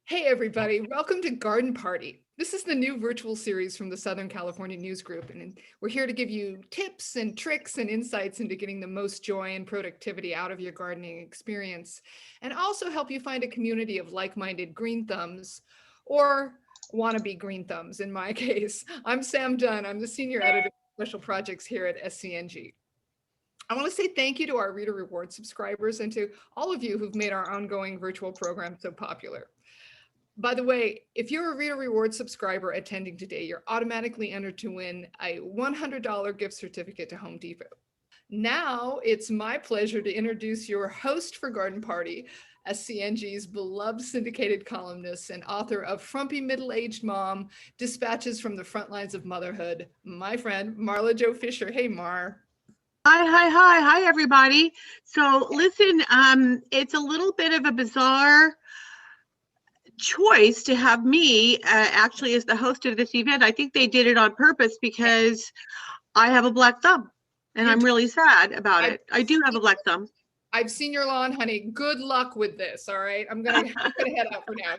Hey everybody, welcome to Garden Party. This is the new virtual series from the Southern California News Group, and we're here to give you tips and tricks and insights into getting the most joy and productivity out of your gardening experience, and also help you find a community of like-minded green thumbs, or wannabe green thumbs in my case. I'm Sam Dunn. I'm the Senior Editor of Special Projects here at SCNG. I want to say thank you to our Reader Reward subscribers and to all of you who've made our ongoing virtual program so popular. By the way, if you're a Reader Reward subscriber attending today, you're automatically entered to win a $100 gift certificate to Home Depot. Now it's my pleasure to introduce your host for Garden Party, SCNG's beloved syndicated columnist and author of Frumpy Middle-Aged Mom, Dispatches from the Front Lines of Motherhood, my friend, Marla Jo Fisher. Hey, Mar. Hi, everybody. So listen, it's a little bit of a bizarre choice to have me actually as the host of this event. I think they did it on purpose because I have a black thumb and I'm really sad about it. I do have a black thumb. I've seen your lawn, honey. Good luck with this. All right. I'm gonna head out for now.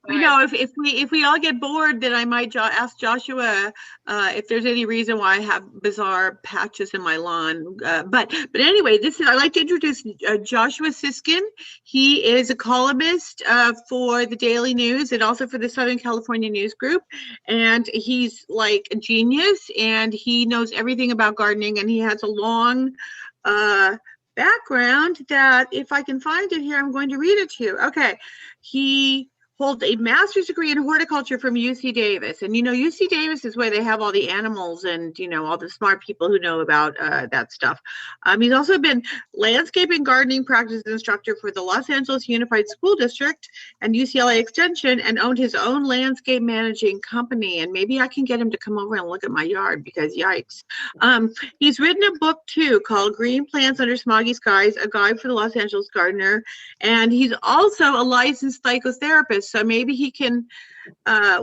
You know, if we all get bored, then I might ask Joshua if there's any reason why I have bizarre patches in my lawn. But anyway, I'd like to introduce Joshua Siskin. He is a columnist for the Daily News and also for the Southern California News Group. And he's like a genius, and he knows everything about gardening, and he has a long background that, if I can find it here, I'm going to read it to you. Okay, he holds a master's degree in horticulture from UC Davis. And, you know, UC Davis is where they have all the animals and, you know, all the smart people who know about that stuff. He's also been landscaping gardening practice instructor for the Los Angeles Unified School District and UCLA Extension, and owned his own landscape managing company. And maybe I can get him to come over and look at my yard, because yikes. He's written a book, too, called Green Plants Under Smoggy Skies, a guide for the Los Angeles gardener. And he's also a licensed psychotherapist. So maybe he can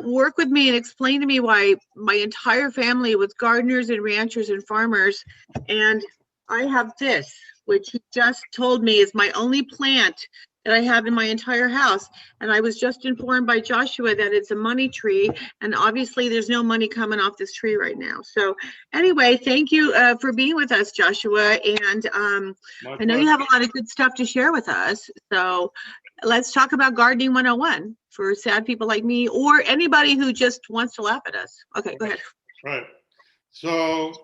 work with me and explain to me why my entire family was gardeners and ranchers and farmers. And I have this, which he just told me is my only plant that I have in my entire house. And I was just informed by Joshua that it's a money tree. And obviously there's no money coming off this tree right now. So anyway, thank you for being with us, Joshua. And I know you have a lot of good stuff to share with us. So let's talk about Gardening 101 for sad people like me, or anybody who just wants to laugh at us. Okay, go ahead. Right. So,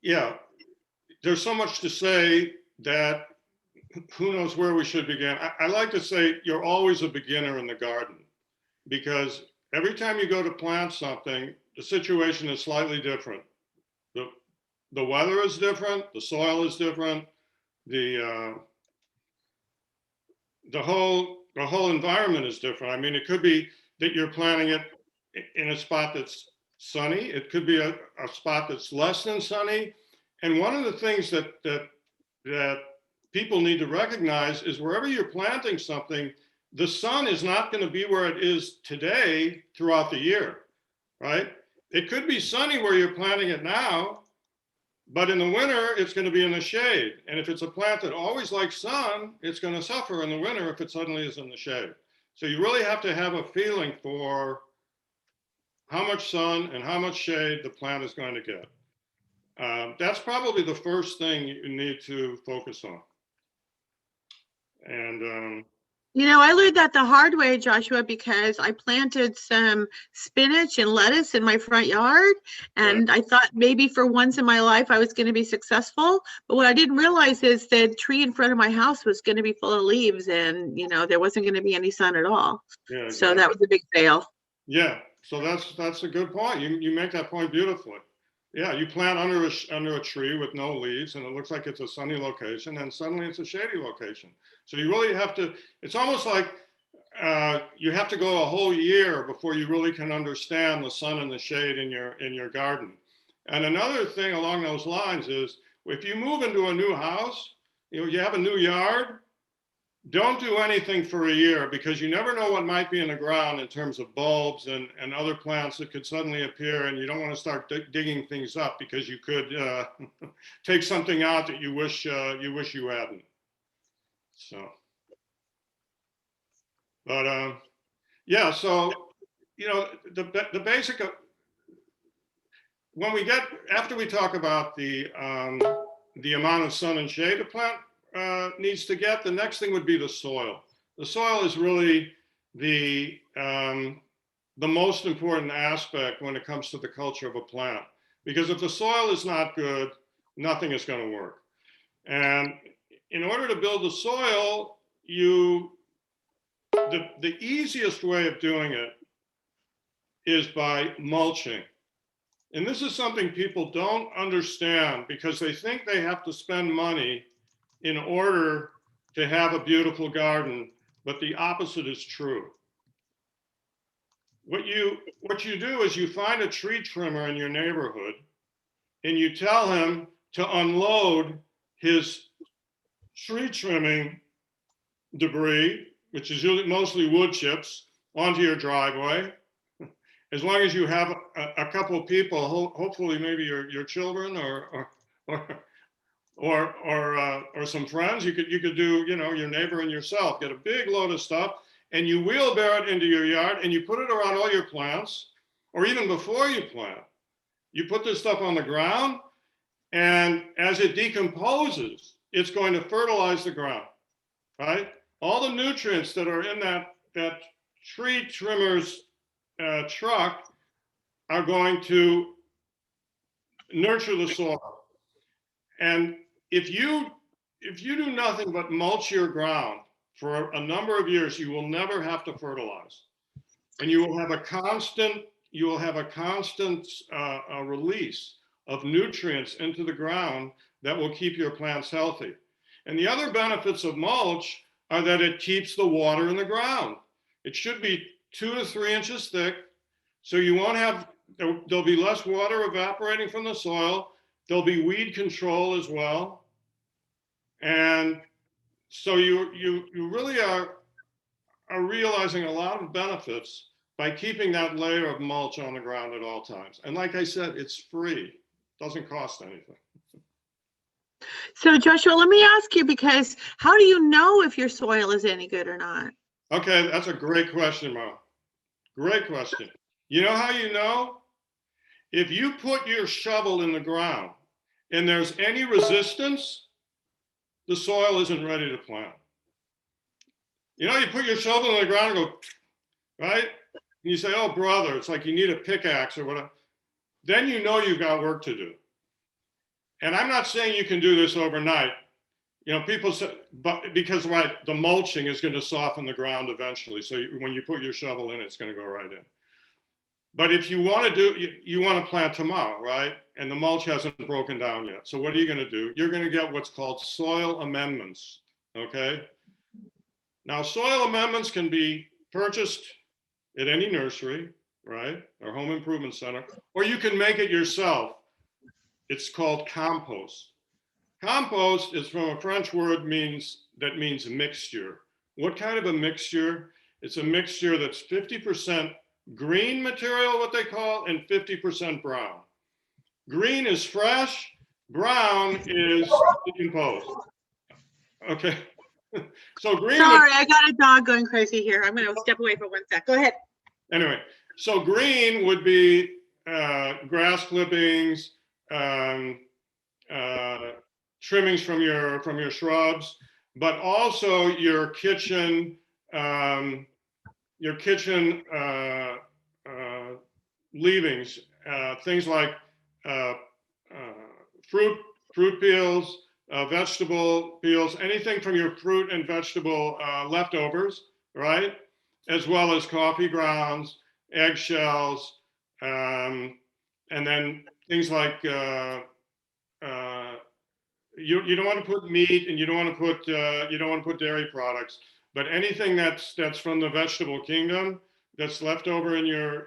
yeah, there's so much to say that who knows where we should begin. I like to say you're always a beginner in the garden, because every time you go to plant something, the situation is slightly different. The weather is different, the soil is different, the whole environment is different. I mean, it could be that you're planting it in a spot that's sunny. It could be a spot that's less than sunny. And one of the things that people need to recognize is wherever you're planting something, the sun is not going to be where it is today throughout the year, right? It could be sunny where you're planting it now, but in the winter, it's going to be in the shade. And if it's a plant that always likes sun, it's going to suffer in the winter if it suddenly is in the shade. So you really have to have a feeling for how much sun and how much shade the plant is going to get. That's probably the first thing you need to focus on. And you know, I learned that the hard way, Joshua, because I planted some spinach and lettuce in my front yard, and I thought maybe for once in my life I was going to be successful. But what I didn't realize is the tree in front of my house was going to be full of leaves, and, you know, there wasn't going to be any sun at all. Yeah, exactly. So that was a big fail. Yeah, so that's a good point. You make that point beautifully. Yeah, you plant under a tree with no leaves, and it looks like it's a sunny location, and suddenly it's a shady location. So you really have to, it's almost like you have to go a whole year before you really can understand the sun and the shade in your garden. And another thing along those lines is, if you move into a new house, you have a new yard, don't do anything for a year, because you never know what might be in the ground in terms of bulbs and other plants that could suddenly appear, and you don't want to start digging things up, because you could take something out that you wish you hadn't. So, but Yeah, so, the basic, when we get, after we talk about the amount of sun and shade a plant needs to get, the next thing would be the soil. The soil is really the most important aspect when it comes to the culture of a plant. Because if the soil is not good, nothing is going to work. And in order to build the soil, the easiest way of doing it is by mulching. And this is something people don't understand because they think they have to spend money in order to have a beautiful garden, but the opposite is true. What you do is you find a tree trimmer in your neighborhood and you tell him to unload his tree trimming debris, which is usually mostly wood chips, onto your driveway. As long as you have a couple of people, hopefully maybe your children or some friends, you could do, your neighbor and yourself, get a big load of stuff and you wheelbarrow it into your yard and you put it around all your plants, or even before you plant. You put this stuff on the ground, and as it decomposes, it's going to fertilize the ground, right? All the nutrients that are in that tree trimmer's truck are going to nurture the soil. And if you do nothing but mulch your ground for a number of years, you will never have to fertilize, and you will have a constant release of nutrients into the ground that will keep your plants healthy. And the other benefits of mulch are that it keeps the water in the ground. It should be 2 to 3 inches thick, so you won't have, there'll be less water evaporating from the soil. There'll be weed control as well. And so you really are realizing a lot of benefits by keeping that layer of mulch on the ground at all times. And like I said, it's free, doesn't cost anything. So Joshua, let me ask you, because how do you know if your soil is any good or not? Okay, that's a great question, Marla. Great question. You know how you know? If you put your shovel in the ground and there's any resistance, the soil isn't ready to plant. You put your shovel in the ground and go, right? And you say, oh, brother, it's like you need a pickaxe or whatever. Then you know you've got work to do. And I'm not saying you can do this overnight. People say, but because the mulching is going to soften the ground eventually. So when you put your shovel in, it's going to go right in. But if you want to you want to plant tomorrow, right? And the mulch hasn't broken down yet. So what are you going to do? You're going to get what's called soil amendments, okay? Now, soil amendments can be purchased at any nursery, right? Or home improvement center, or you can make it yourself. It's called compost. Compost is from a French word that means mixture. What kind of a mixture? It's a mixture that's 50% green material, what they call, and 50% brown. Green is fresh, brown is decomposed. Okay. So green. Sorry, I got a dog going crazy here. I'm going to step away for 1 sec. Go ahead. Anyway, so green would be grass clippings, trimmings from your shrubs, but also your kitchen leavings, things like fruit peels, vegetable peels, anything from your fruit and vegetable leftovers, right? As well as coffee grounds, eggshells, and then things like you don't want to put meat, and you don't want to put dairy products, but anything that's from the vegetable kingdom that's left over in your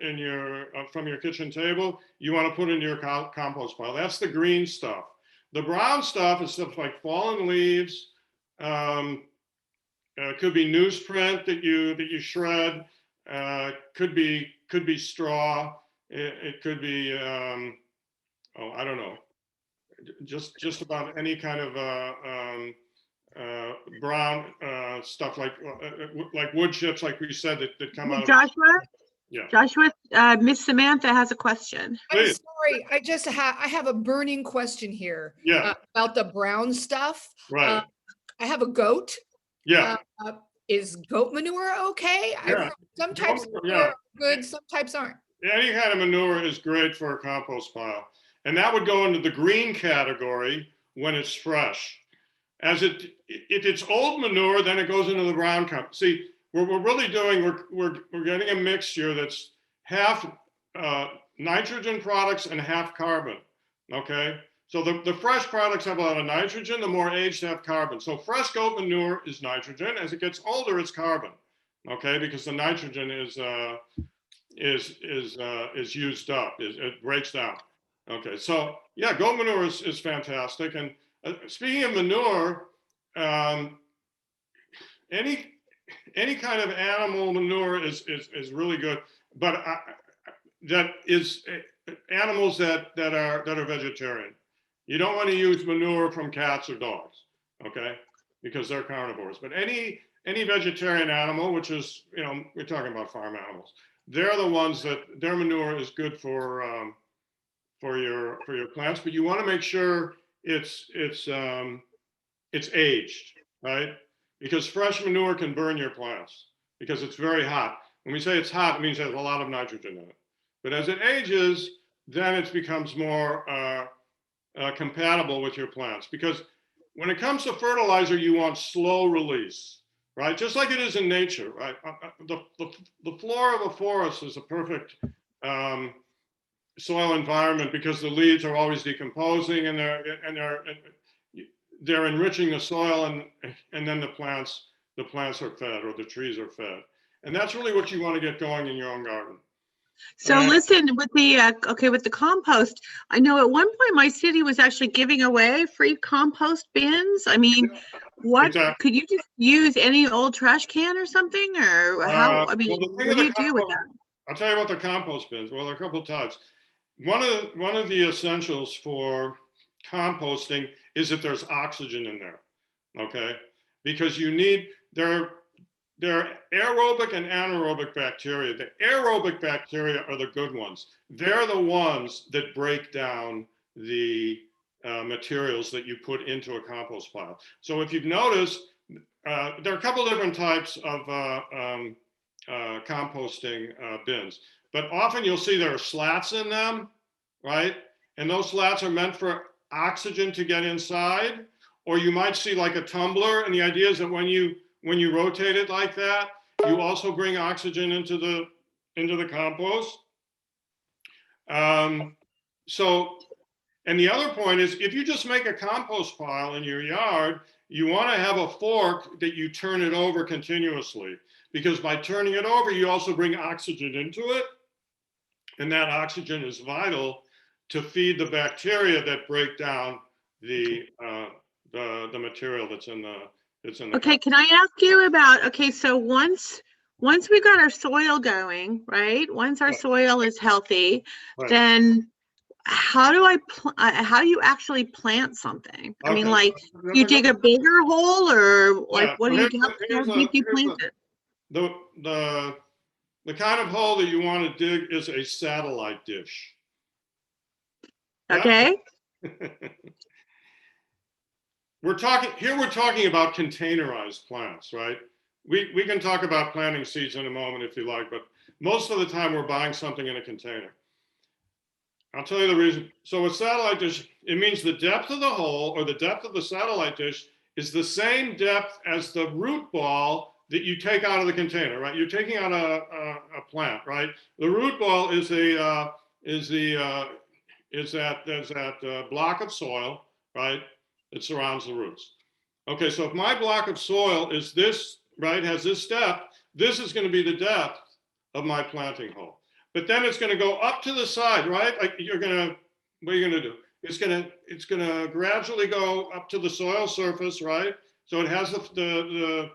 from your kitchen table, you want to put in your compost pile. That's the green stuff. The brown stuff is stuff like fallen leaves. Could be newsprint that you shred. Could be straw. It could be I don't know. Just about any kind of brown stuff like wood chips, like we said, that come out of. Joshua, Yeah. Joshua, Miss Samantha has a question. I'm Please. sorry, I have a burning question here. Yeah. About the brown stuff. Right. I have a goat. Yeah. Is goat manure okay? Yeah. Some types of manure Yeah. are good, some types aren't. Any kind of manure is great for a compost pile. And that would go into the green category when it's fresh. If it's old manure, then it goes into the brown cup. See, what we're really doing, we're getting a mixture that's half nitrogen products and half carbon. Okay, so the fresh products have a lot of nitrogen. The more aged have carbon. So fresh goat manure is nitrogen. As it gets older, it's carbon. Okay, because the nitrogen is used up. It breaks down. Okay, so yeah, goat manure is fantastic. And speaking of manure, any kind of animal manure is really good, but that is animals that are vegetarian. You don't want to use manure from cats or dogs, okay, because they're carnivores. But any vegetarian animal, which is, we're talking about farm animals, they're the ones that their manure is good for your plants. But you want to make sure it's aged, right? Because fresh manure can burn your plants because it's very hot. When we say it's hot, it means there's a lot of nitrogen in it. But as it ages, then it becomes more compatible with your plants. Because when it comes to fertilizer, you want slow release, right? Just like it is in nature, right? The floor of a forest is a perfect soil environment because the leaves are always decomposing and they're enriching the soil, and then the plants are fed, or the trees are fed. And that's really what you want to get going in your own garden. So listen, with the compost, I know at one point my city was actually giving away free compost bins. I mean, could you just use any old trash can or something, or how? I mean, what do you do with that? I'll tell you about the compost bins. Well, there are a couple of types. One of the essentials for composting is that there's oxygen in there, okay? Because there are aerobic and anaerobic bacteria. The aerobic bacteria are the good ones. They're the ones that break down the materials that you put into a compost pile. So if you've noticed, there are a couple different types of composting bins, but often you'll see there are slats in them, right? And those slats are meant for oxygen to get inside, or you might see like a tumbler, and the idea is that when you rotate it like that, you also bring oxygen into the compost. And the other point is, if you just make a compost pile in your yard, you want to have a fork that you turn it over continuously, because by turning it over, you also bring oxygen into it, and that oxygen is vital to feed the bacteria that break down the material that's in the Okay, can I ask you about, so once we got our soil going, right? Once our soil is healthy, Right. then how do you actually plant something? I mean, like, you dig a bigger hole, or like, how deep do you plant it? The kind of hole that you want to dig is a satellite dish. Okay. We're talking about containerized plants, right? We can talk about planting seeds in a moment if you like, but most of the time we're buying something in a container. I'll tell you the reason. So a satellite dish, it means the depth of the hole, or the depth of the satellite dish, is the same depth as the root ball that you take out of the container, right? You're taking out a plant, right? The root ball is that block of soil, right, that surrounds the roots. Okay, so if my block of soil is this, right, has this depth, this is going to be the depth of my planting hole. But then it's going to go up to the side, right? Like what are you going to do? It's going to gradually go up to the soil surface, right? So it has the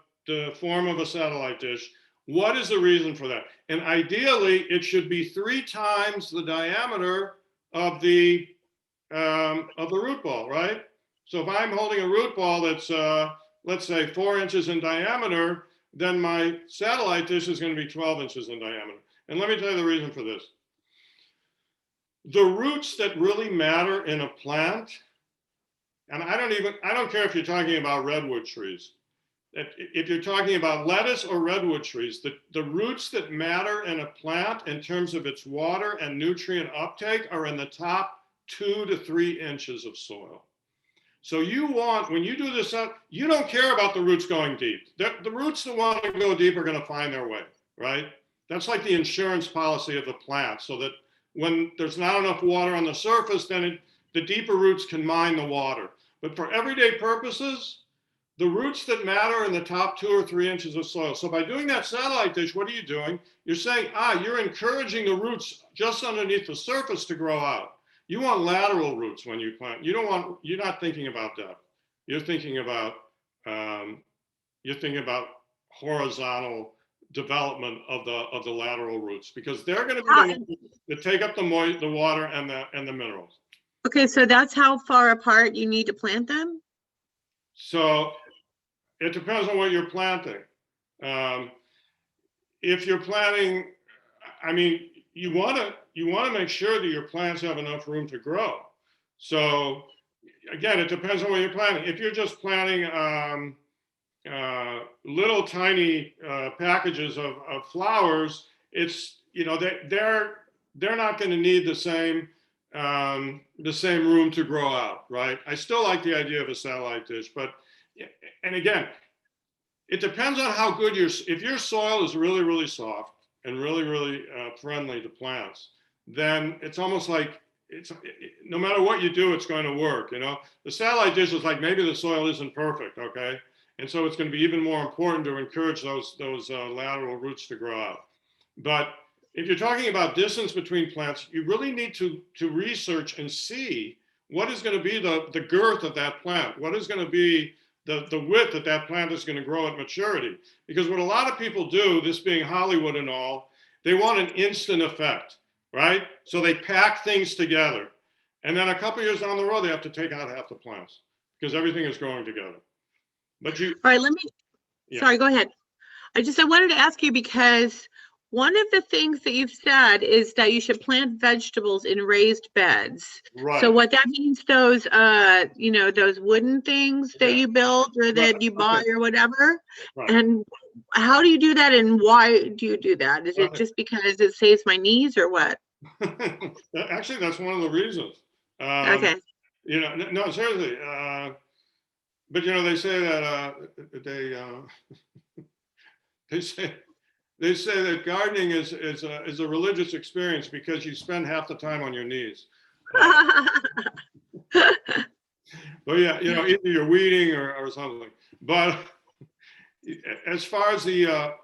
form of a satellite dish. What is the reason for that? And ideally, it should be 3 times the diameter of the root ball, right? So if I'm holding a root ball that's let's say 4 inches in diameter, then my satellite dish is going to be 12 inches in diameter. And let me tell you the reason for this. The roots that really matter in a plant, and I don't care if you're talking about redwood trees. If you're talking about lettuce or redwood trees, the roots that matter in a plant in terms of its water and nutrient uptake are in the top 2 to 3 inches of soil. So you want, when you do this, you don't care about the roots going deep. The roots that want to go deep are going to find their way, right? That's like the insurance policy of the plant, so that when there's not enough water on the surface, then the deeper roots can mine the water. But for everyday purposes, the roots that matter are in the top 2 or 3 inches of soil. So by doing that satellite dish, what are you doing? You're saying, you're encouraging the roots just underneath the surface to grow out. You want lateral roots when you plant. You're not thinking about depth. You're thinking about horizontal development of the lateral roots, because they're going to be the ones that take up the water and the minerals. Okay, so that's how far apart you need to plant them? So it depends on what you're planting. If you're planting, I mean, you want to make sure that your plants have enough room to grow. So again, it depends on what you're planting. If you're just planting little tiny packages of flowers, it's, they're not going to need the same room to grow out, right? I still like the idea of a satellite dish, but, and again, it depends on how good if your soil is really, really soft and really, really friendly to plants, then it's almost like no matter what you do, it's going to work. The satellite dish is like, maybe the soil isn't perfect, okay? And so it's going to be even more important to encourage those lateral roots to grow out. But if you're talking about distance between plants, you really need to research and see what is going to be the girth of that plant, what is going to be the width that plant is going to grow at maturity. Because what a lot of people do, this being Hollywood and all, they want an instant effect, right? So they pack things together. And then a couple years down the road, they have to take out half the plants because everything is growing together. But all right, sorry, go ahead. I wanted to ask you, because one of the things that you've said is that you should plant vegetables in raised beds. Right. So what that means, those those wooden things that you build or that you buy or whatever. Right. And how do you do that, and why do you do that? Is it just because it saves my knees, or what? Actually, that's one of the reasons. Okay. No, seriously. But they say that they say that gardening is a religious experience because you spend half the time on your knees. But yeah, either you're weeding or something. But as far as the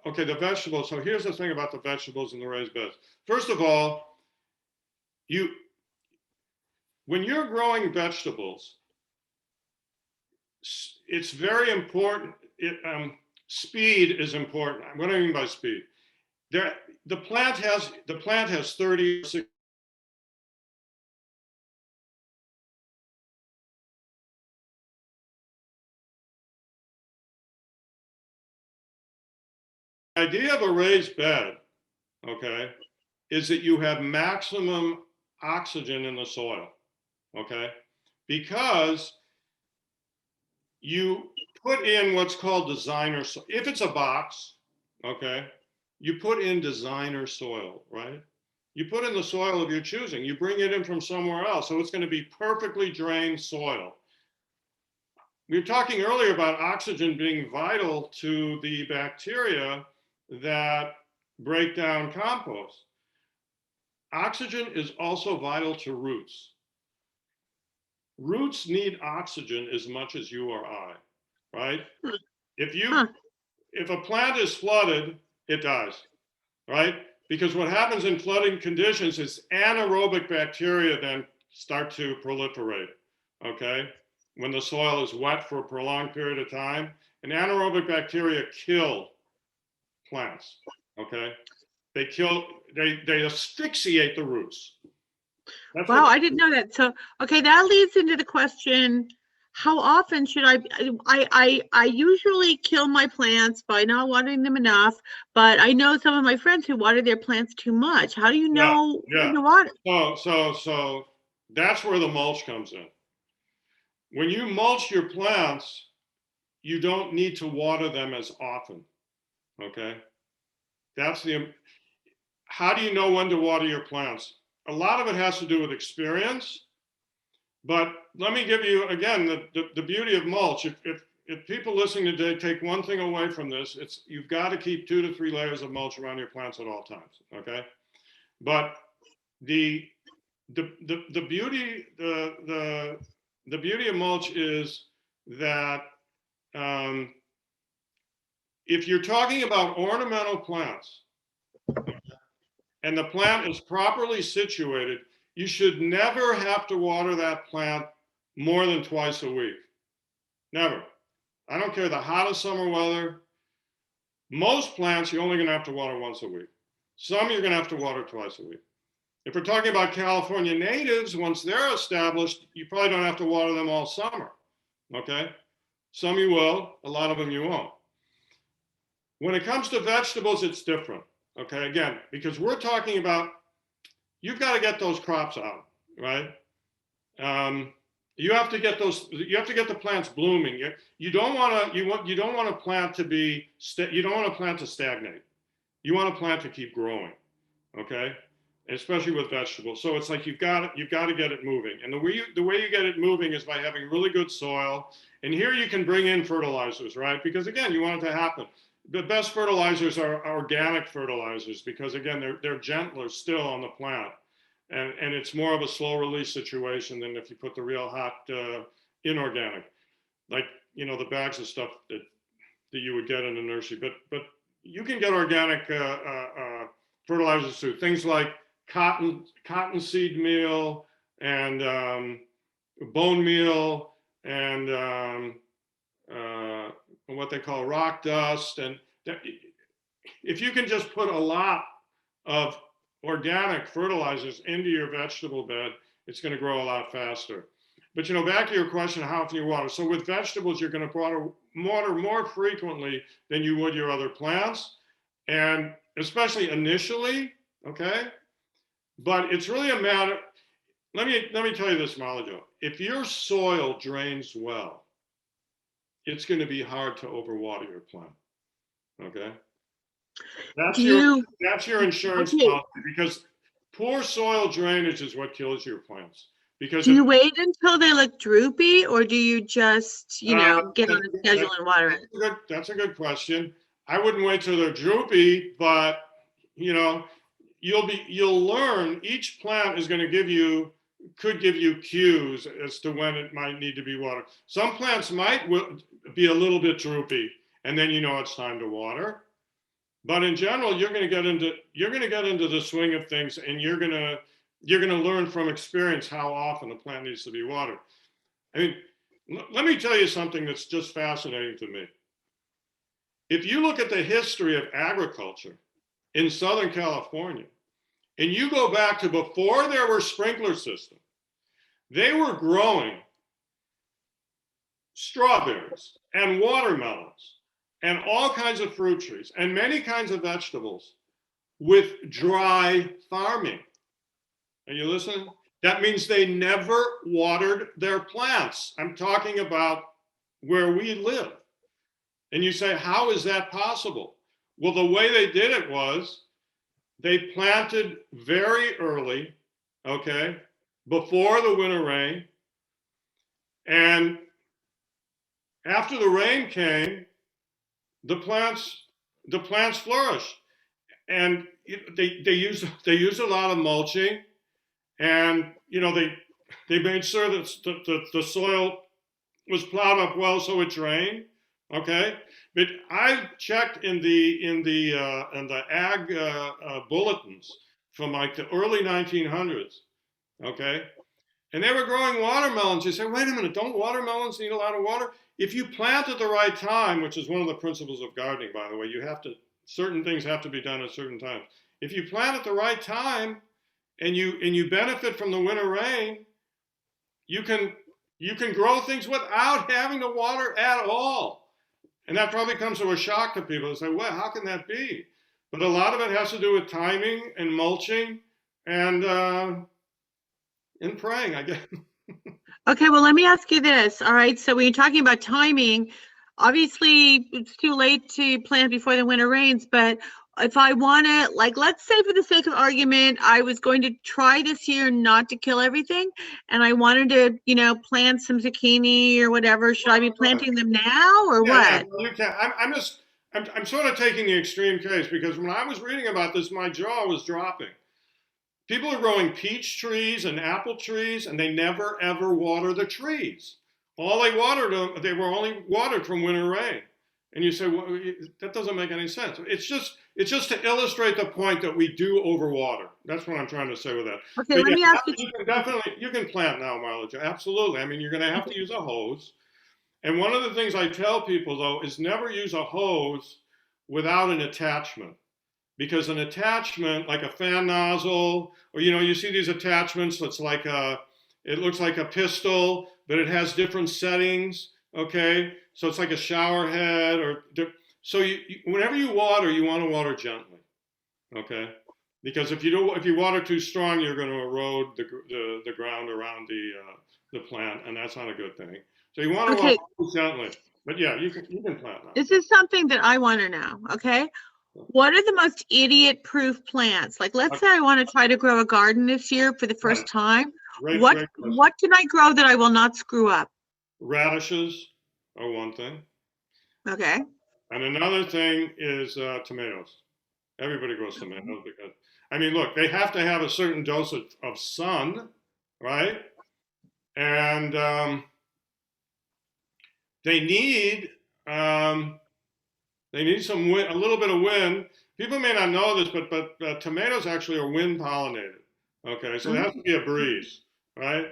vegetables, so here's the thing about the vegetables in the raised beds. First of all, when you're growing vegetables, it's very important. Speed is important. What do I mean by speed? The plant has 30 or 60. The idea of a raised bed, okay, is that you have maximum oxygen in the soil, okay, because you put in what's called designer soil. If it's a box, okay, you put in designer soil, right? You put in the soil of your choosing. You bring it in from somewhere else, so it's going to be perfectly drained soil. We were talking earlier about oxygen being vital to the bacteria that break down compost. Oxygen is also vital to roots. Roots need oxygen as much as you or I, right? If a plant is flooded, it dies, right? Because what happens in flooding conditions is anaerobic bacteria then start to proliferate, okay? When the soil is wet for a prolonged period of time, and anaerobic bacteria kill plants, okay? They asphyxiate the roots. Wow, I didn't know that. So, okay, that leads into the question, how often should I usually kill my plants by not watering them enough, but I know some of my friends who water their plants too much. How do you Yeah, know when yeah. to water? So that's where the mulch comes in. When you mulch your plants, you don't need to water them as often. Okay. That's how do you know when to water your plants? A lot of it has to do with experience, but let me give you again the beauty of mulch. If people listening today take one thing away from this, it's you've got to keep 2 to 3 layers of mulch around your plants at all times. Okay. But the the beauty the beauty of mulch is that if you're talking about ornamental plants and the plant is properly situated, you should never have to water that plant more than twice a week. Never. I don't care the hottest summer weather. Most plants you're only going to have to water once a week. Some you're going to have to water twice a week. If we're talking about California natives, once they're established, you probably don't have to water them all summer. Okay? Some you will, a lot of them you won't. When it comes to vegetables, it's different. Okay, again, because we're talking about you've got to get those crops out, right? You have to get those. You have to get the plants blooming. You don't want to. You don't want a plant to be. You don't want a plant to stagnate. You want a plant to keep growing. Okay, especially with vegetables. So it's like you've got to get it moving. And the way you get it moving is by having really good soil. And here you can bring in fertilizers, right? Because again, you want it to happen. The best fertilizers are organic fertilizers because again, they're gentler still on the plant. And it's more of a slow release situation than if you put the real hot inorganic, like, the bags of stuff that you would get in a nursery. But you can get organic fertilizers too. Things like cottonseed meal and bone meal and what they call rock dust. And if you can just put a lot of organic fertilizers into your vegetable bed, it's going to grow a lot faster. But back to your question, how often you water. So with vegetables, you're going to water more frequently than you would your other plants, and especially initially. Okay, but it's really a matter. Let me tell you this, Marla. If your soil drains well, it's going to be hard to overwater your plant. Okay. That's your insurance policy, because poor soil drainage is what kills your plants. Because do you wait until they look droopy, or do you just get on a schedule and water it? That's a good question. I wouldn't wait till they're droopy, but you'll learn. Each plant is going to could give you cues as to when it might need to be watered. Some plants might be a little bit droopy, and then it's time to water. But in general, you're going to get into the swing of things, and you're going to learn from experience how often the plant needs to be watered. I mean, let me tell you something that's just fascinating to me. If you look at the history of agriculture in Southern California, and you go back to before there were sprinkler systems, they were growing strawberries and watermelons and all kinds of fruit trees and many kinds of vegetables with dry farming. Are you listening? That means they never watered their plants. I'm talking about where we live. And you say, how is that possible? Well, the way they did it was they planted very early, okay, before the winter rain. And after the rain came, the plants flourished. And they used a lot of mulching, and they made sure that the soil was plowed up well so it drained. Okay, but I checked in the ag bulletins from like the early 1900s. Okay, and they were growing watermelons. You say, wait a minute, don't watermelons need a lot of water? If you plant at the right time, which is one of the principles of gardening, by the way, certain things have to be done at certain times. If you plant at the right time and you benefit from the winter rain, you can You can grow things without having to water at all. And that probably comes to a shock to people. They say, well, how can that be? But a lot of it has to do with timing and mulching and praying, I guess. Okay, well, let me ask you this. All right, so when you're talking about timing, obviously it's too late to plant before the winter rains, but if I want to, like, let's say for the sake of argument, I was going to try this year not to kill everything, and I wanted to, plant some zucchini or whatever. Should I be planting them now or what? Yeah, you can. I'm sort of taking the extreme case because when I was reading about this, my jaw was dropping. People are growing peach trees and apple trees, and they never ever water the trees. All they watered them, they were only watered from winter rain. And you say, well, that doesn't make any sense. It's just to illustrate the point that we do overwater. That's what I'm trying to say with that. Okay, But let me ask you. you can plant now, Marla. Absolutely. I mean, you're going to have to use a hose. And one of the things I tell people, though, is never use a hose without an attachment. Because an attachment, like a fan nozzle, or, you see these attachments that's like it looks like a pistol, but it has different settings, okay? So it's like a shower head, so whenever you water, you want to water gently, okay? Because if you water too strong, you're going to erode the ground around the plant, and that's not a good thing. So you want to water gently, but yeah, you can plant now. This is something that I want to know, okay? What are the most idiot-proof plants? Like, let's say I want to try to grow a garden this year for the first time. What can I grow that I will not screw up? Radishes are one thing. Okay. And another thing is tomatoes. Everybody grows tomatoes because, I mean, look, they have to have a certain dose of sun, right? And they need some wind, a little bit of wind. People may not know this, but tomatoes actually are wind pollinated. Okay, so there has to be a breeze, right?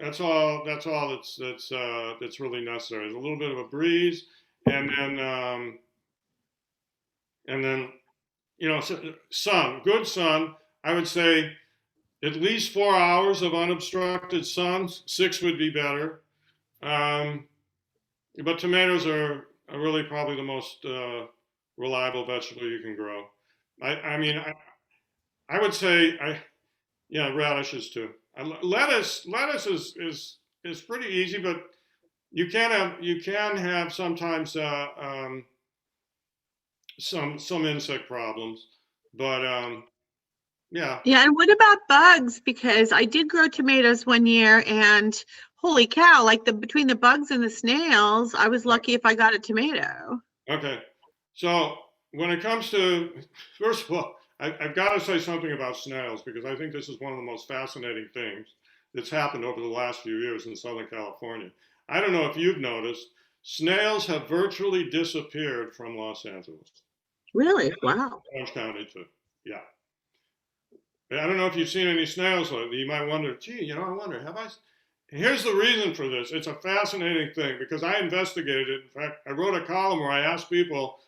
That's all that's really necessary. There's a little bit of a breeze, and then sun, good sun. I would say at least 4 hours of unobstructed sun. 6 would be better. But tomatoes are really probably the most reliable vegetable you can grow. I would say radishes too. Lettuce is pretty easy, but you can have sometimes some insect problems. But yeah. Yeah, and what about bugs? Because I did grow tomatoes one year, and holy cow, like between the bugs and the snails, I was lucky if I got a tomato. Okay, so when it comes to, first of all, I've got to say something about snails because I think this is one of the most fascinating things that's happened over the last few years in Southern California. I don't know if you've noticed, snails have virtually disappeared from Los Angeles. Really? Wow. Orange County too, yeah. I don't know if you've seen any snails lately. You might wonder, gee, I wonder, have I? Here's the reason for this. It's a fascinating thing because I investigated it. In fact, I wrote a column where I asked people,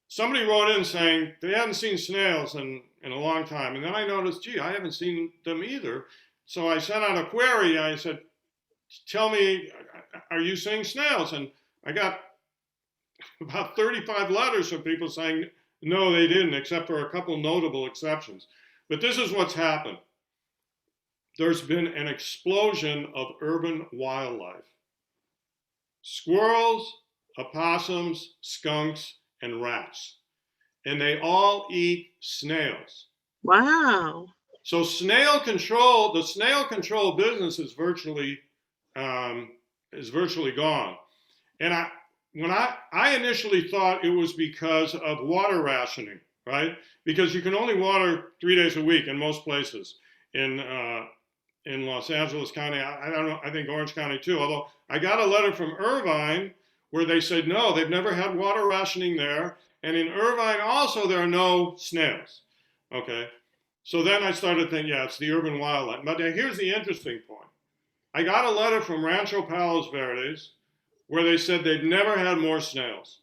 somebody wrote in saying they hadn't seen snails in a long time. And then I noticed, gee, I haven't seen them either. So I sent out a query. I said, tell me, are you seeing snails? And I got about 35 letters from people saying, no, they didn't, except for a couple notable exceptions. But this is what's happened. There's been an explosion of urban wildlife. Squirrels, opossums, skunks, and rats. And they all eat snails. Wow. So the snail control business is virtually gone. And when I initially thought it was because of water rationing, right? Because you can only water 3 days a week in most places in Los Angeles County. I don't know, I think Orange County too. Although I got a letter from Irvine where they said, no, they've never had water rationing there. And in Irvine also, there are no snails. Okay. So then I started thinking, yeah, it's the urban wildlife. But here's the interesting point. I got a letter from Rancho Palos Verdes where they said they'd never had more snails.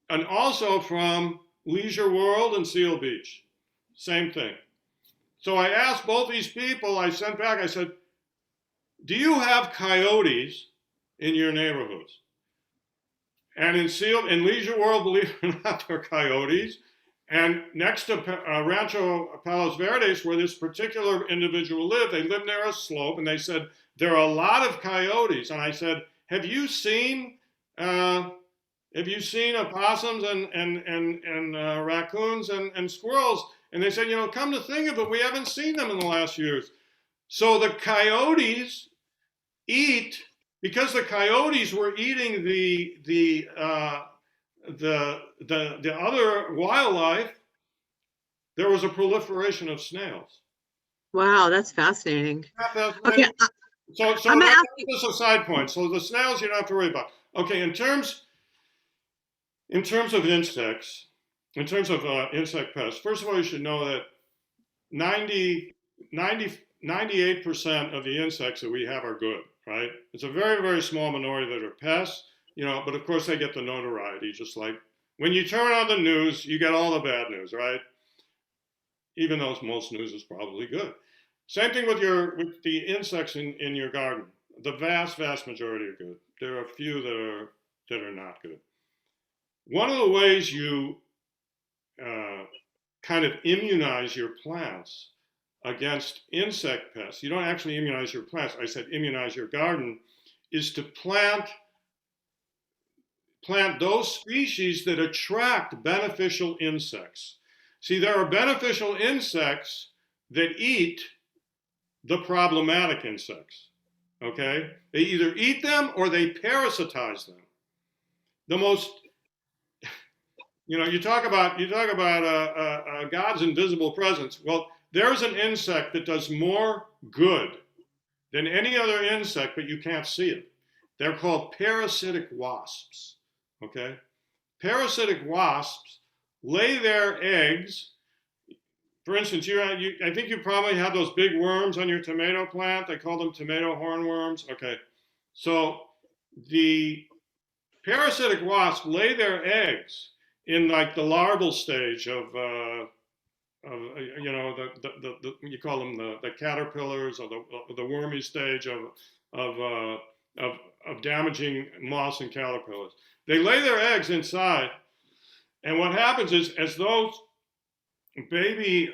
And also from Leisure World and Seal Beach. Same thing. So I asked both these people, I sent back, I said, do you have coyotes in your neighborhoods. And in Leisure World, believe it or not, there are coyotes. And next to Rancho Palos Verdes, where this particular individual lived, they lived near a slope, and they said, there are a lot of coyotes. And I said, have you seen opossums and raccoons and squirrels? And they said, come to think of it, we haven't seen them in the last years. So the coyotes eat, because the coyotes were eating the other wildlife, there was a proliferation of snails. Wow, that's fascinating. Okay. So I'm that's just a side point. So the snails you don't have to worry about. Okay, in terms of insects, in terms of insect pests, first of all, you should know that 98% of the insects that we have are good, right? It's a very, very small minority that are pests, but of course they get the notoriety, just like when you turn on the news, you get all the bad news, right? Even though most news is probably good. Same thing with the insects in your garden. The vast, vast majority are good. There are a few that are not good. One of the ways you kind of immunize your plants against insect pests, you don't actually immunize your plants, I said immunize your garden, is to plant those species that attract beneficial insects. See, there are beneficial insects that eat the problematic insects, okay? They either eat them or they parasitize them. The most, you talk about God's invisible presence. Well, there's an insect that does more good than any other insect, but you can't see it. They're called parasitic wasps, okay? Parasitic wasps lay their eggs. For instance, I think you probably have those big worms on your tomato plant. They call them tomato hornworms. Okay, so the parasitic wasps lay their eggs in like the larval stage of you call them the caterpillars, or the wormy stage of damaging moths and caterpillars. They lay their eggs inside, and what happens is, as those baby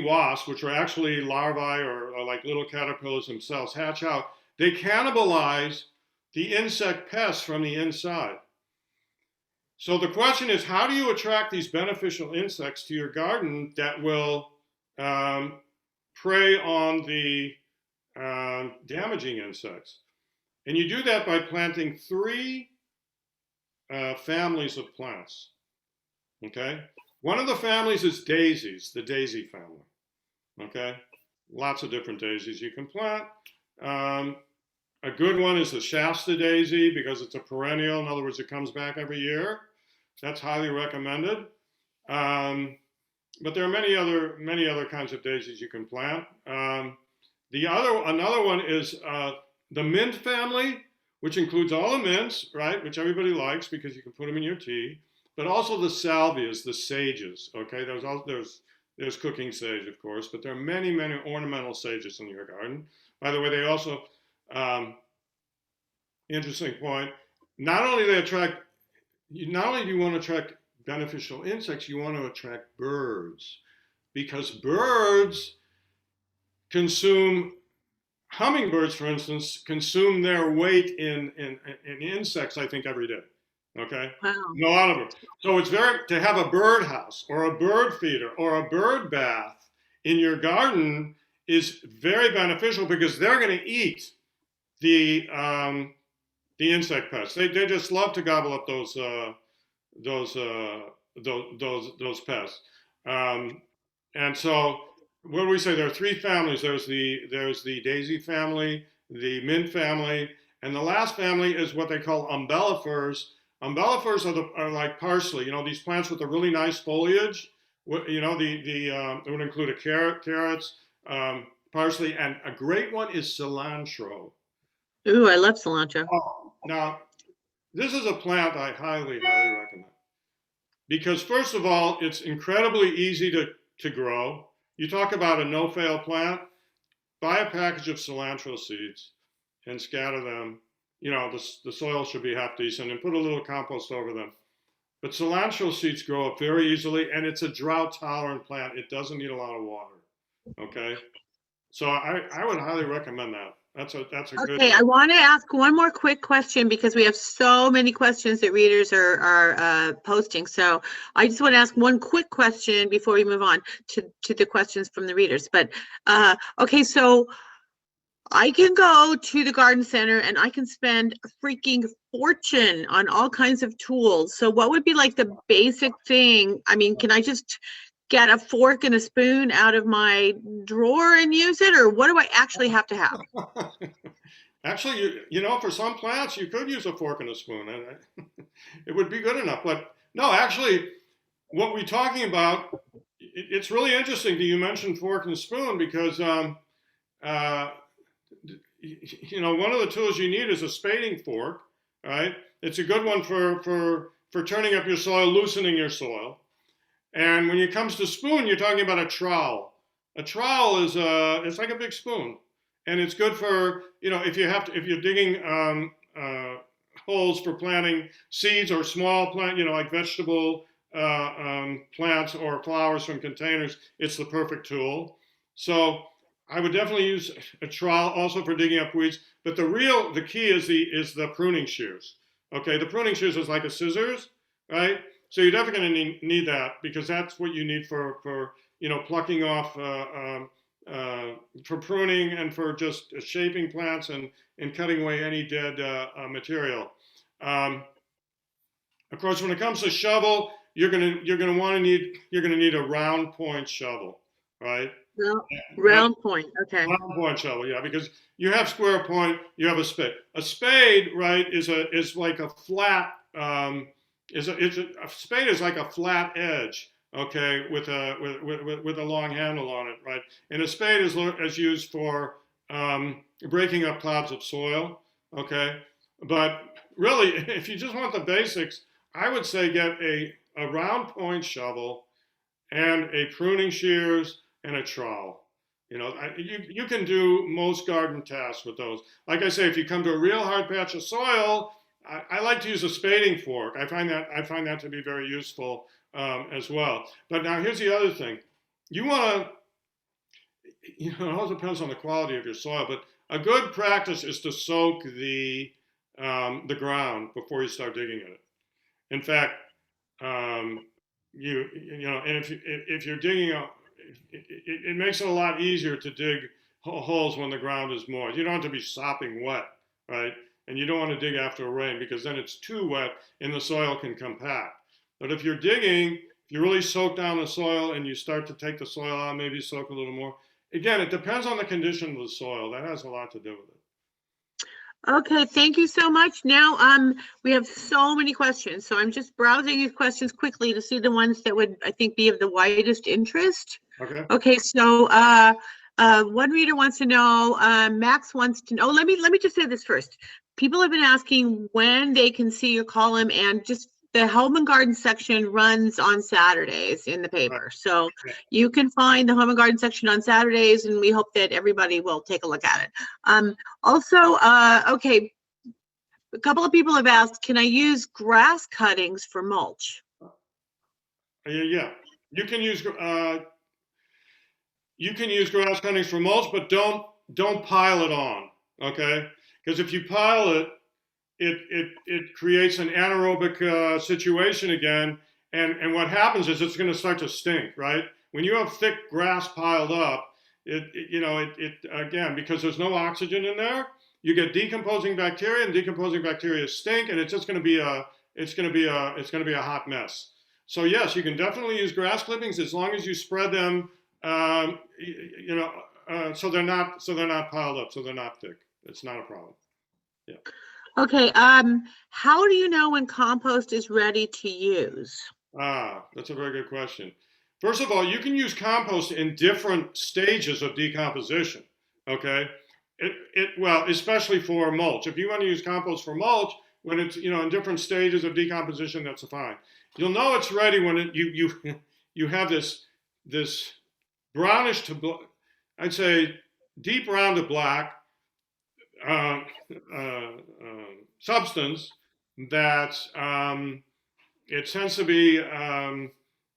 wasps, which are actually larvae or like little caterpillars themselves, hatch out, they cannibalize the insect pests from the inside. So the question is, how do you attract these beneficial insects to your garden that will prey on the damaging insects? And you do that by planting 3 families of plants, okay? One of the families is daisies, the daisy family, okay? Lots of different daisies you can plant. A good one is the Shasta daisy because it's a perennial. In other words, it comes back every year. That's highly recommended. But there are many other kinds of daisies you can plant. Another one is the mint family, which includes all the mints, right, which everybody likes because you can put them in your tea, but also the salvias, the sages, okay? There's cooking sage, of course, but there are many, many ornamental sages in your garden. By the way, they also, interesting point, not only do you want to attract beneficial insects, you want to attract birds, because birds hummingbirds, for instance, consume their weight in insects, I think, every day. Okay? Wow. A lot of them. So it's to have a birdhouse or a bird feeder or a bird bath in your garden is very beneficial because they're going to eat the insect pests. They just love to gobble up those pests. And so, what do we say? There are 3 families. There's the daisy family, the mint family, and the last family is what they call umbellifers. Umbellifers are like parsley. These plants with the really nice foliage. It would include carrots, parsley, and a great one is cilantro. Ooh, I love cilantro. Now, this is a plant I highly, highly recommend because, first of all, it's incredibly easy to grow. You talk about a no-fail plant, buy a package of cilantro seeds and scatter them, the soil should be half decent, and put a little compost over them. But cilantro seeds grow up very easily, and it's a drought-tolerant plant. It doesn't need a lot of water. Okay, so I would highly recommend that. That's a good. Okay, I want to ask one more quick question because we have so many questions that readers are posting. So I just want to ask one quick question before we move on to the questions from the readers. But okay, so I can go to the garden center and I can spend a freaking fortune on all kinds of tools. So what would be like the basic thing? I mean, can I just get a fork and a spoon out of my drawer and use it, or what do I actually have to have? Actually, for some plants, you could use a fork and a spoon, and it would be good enough. But no, actually, what we're talking about, it's really interesting that you mentioned fork and spoon, because one of the tools you need is a spading fork, right? It's a good one for turning up your soil, loosening your soil. And when it comes to spoon, you're talking about a trowel. A trowel is it's like a big spoon, and it's good for if you're digging holes for planting seeds or small plant, like vegetable plants or flowers from containers. It's the perfect tool. So I would definitely use a trowel also for digging up weeds. But the key is the pruning shears. Okay, the pruning shears is like a scissors, right? So you're definitely going to need that, because that's what you need for plucking off, for pruning, and for just shaping plants and cutting away any dead material. Of course, when it comes to shovel, you're going to need a round point shovel, right? Round point, okay. Round point shovel, yeah, because you have square point, you have a spade. A spade, right, is like a flat. A spade is like a flat edge, okay, with a long handle on it, right? And a spade is used for breaking up clouds of soil, okay? But really, if you just want the basics, I would say get a round point shovel and a pruning shears and a trowel. You can do most garden tasks with those. Like I say, if you come to a real hard patch of soil, I like to use a spading fork. I find that to be very useful as well. But now here's the other thing. You want to, it all depends on the quality of your soil, but a good practice is to soak the ground before you start digging in it. In fact, and if you're digging it makes it a lot easier to dig holes when the ground is moist. You don't have to be sopping wet, right? And you don't want to dig after a rain, because then it's too wet and the soil can compact. But if you're digging, if you really soak down the soil and you start to take the soil out, maybe soak a little more. Again, it depends on the condition of the soil. That has a lot to do with it. Okay, thank you so much. Now, we have so many questions, so I'm just browsing these questions quickly to see the ones that would, I think, be of the widest interest. Okay. Okay, so one reader wants to know, Max wants to know, let me just say this first. People have been asking when they can see your column, and just the Home and Garden section runs on Saturdays in the paper. So you can find the Home and Garden section on Saturdays, and we hope that everybody will take a look at it. Also, okay, a couple of people have asked, can I use grass cuttings for mulch? Yeah, you can use grass cuttings for mulch, but don't pile it on, okay? Because if you pile it, it creates an anaerobic situation again, and what happens is it's going to start to stink, right? When you have thick grass piled up, again, because there's no oxygen in there, you get decomposing bacteria, and decomposing bacteria stink, and it's just going to be a hot mess. So yes, you can definitely use grass clippings as long as you spread them, so they're not piled up, so they're not thick. It's not a problem. Yeah. Okay, how do you know when compost is ready to use? That's a very good question. First of all, you can use compost in different stages of decomposition, okay? Well, especially for mulch. If you want to use compost for mulch, when it's, in different stages of decomposition, that's fine. You'll know it's ready when you have this brownish to, I'd say, deep brown to black, substance that it tends to be,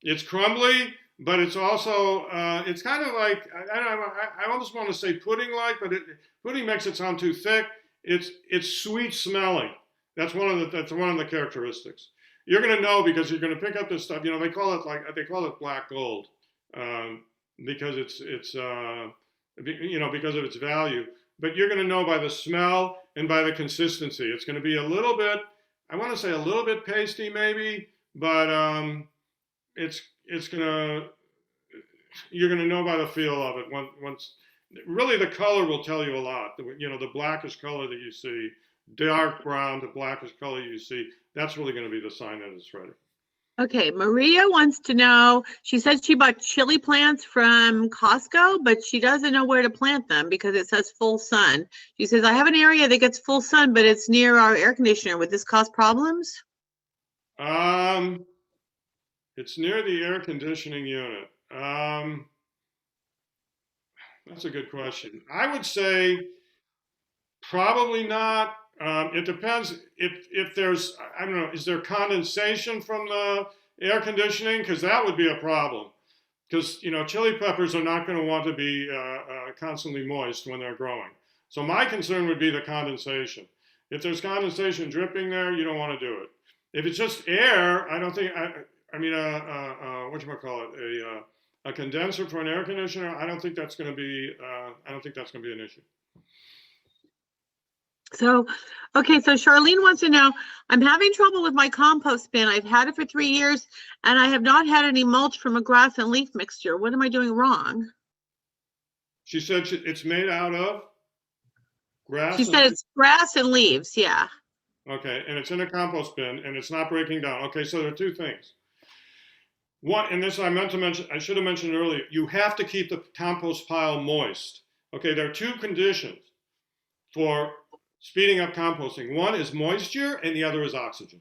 it's crumbly, but it's also, it's kind of like, I almost want to say pudding-like, but pudding makes it sound too thick. It's sweet smelling. That's one of the characteristics. You're going to know because you're going to pick up this stuff. They call it black gold because it's because of its value. But you're going to know by the smell and by the consistency. It's going to be a little bit, I want to say a little bit pasty maybe, but you're going to know by the feel of it once. Really, the color will tell you a lot. The blackish color that you see, dark brown, the blackish color you see, that's really going to be the sign that it's ready. Okay, Maria wants to know, she said she bought chili plants from Costco, but she doesn't know where to plant them because it says full sun. She says, I have an area that gets full sun, but it's near our air conditioner. Would this cause problems? It's near the air conditioning unit. That's a good question. I would say probably not. It depends if there's, I don't know, is there condensation from the air conditioning? Because that would be a problem. Because, chili peppers are not going to want to be constantly moist when they're growing. So my concern would be the condensation. If there's condensation dripping there, you don't want to do it. If it's just air, I don't think, whatchamacallit, a condenser for an air conditioner, I don't think that's going to be an issue. So, okay, so Charlene wants to know, I'm having trouble with my compost bin. I've had it for 3 years and I have not had any mulch from a grass and leaf mixture. What am I doing wrong? She said it's made out of grass? She said it's grass and leaves, yeah. Okay, and it's in a compost bin and it's not breaking down. Okay, so there are two things. One, and this I should have mentioned earlier, you have to keep the compost pile moist. Okay, there are two conditions for speeding up composting. One is moisture and the other is oxygen.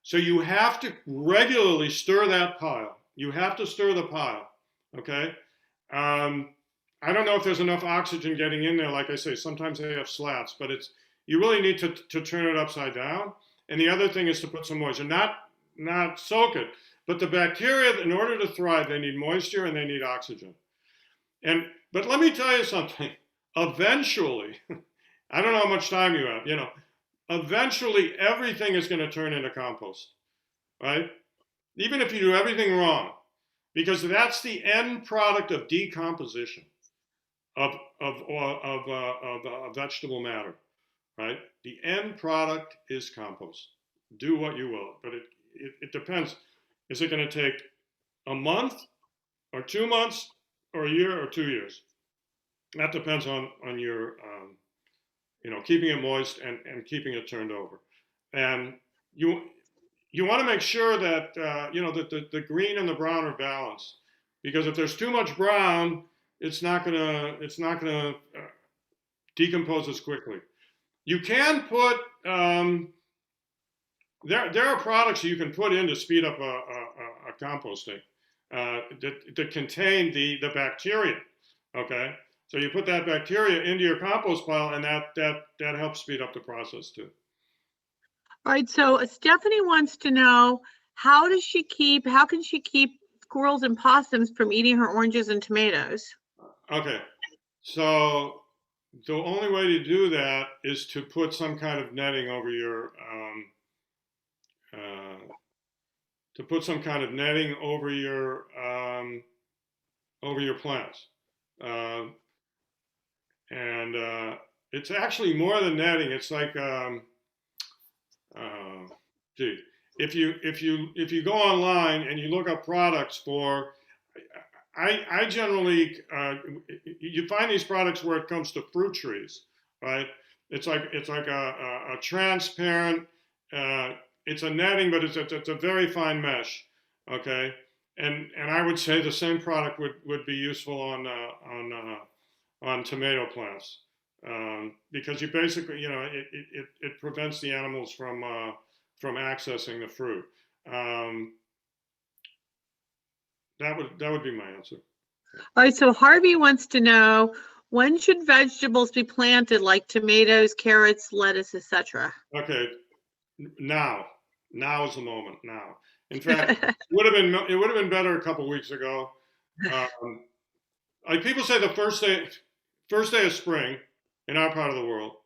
So you have to regularly stir that pile. You have to stir the pile, okay? I don't know if there's enough oxygen getting in there. Like I say, sometimes they have slats, but you really need to turn it upside down. And the other thing is to put some moisture, not soak it, but the bacteria, in order to thrive, they need moisture and they need oxygen. But let me tell you something, eventually, I don't know how much time you have, eventually everything is going to turn into compost, right? Even if you do everything wrong, because that's the end product of decomposition of vegetable matter, right? The end product is compost. Do what you will, but it depends. Is it going to take a month or 2 months or a year or 2 years? That depends on your, keeping it moist and keeping it turned over. And you want to make sure that, that the green and the brown are balanced. Because if there's too much brown, it's not gonna decompose as quickly. You can put, there are products you can put in to speed up a composting that contain the bacteria, okay? So you put that bacteria into your compost pile and that helps speed up the process too. All right, so Stephanie wants to know, how can she keep squirrels and possums from eating her oranges and tomatoes? Okay, so the only way to do that is to put some kind of netting over your plants. It's actually more than netting. It's like, if you go online and you look up products for, I generally, you find these products where it comes to fruit trees, right? It's like a transparent, it's a netting, but it's a very fine mesh, okay? And I would say the same product would be useful on tomato plants, because you basically, it prevents the animals from accessing the fruit. That would be my answer. All right, so Harvey wants to know, When should vegetables be planted, like tomatoes, carrots, lettuce, etc.? Okay, now is the moment. Now, in fact, it would have been better a couple of weeks ago. Like people say, the first day of spring in our part of the world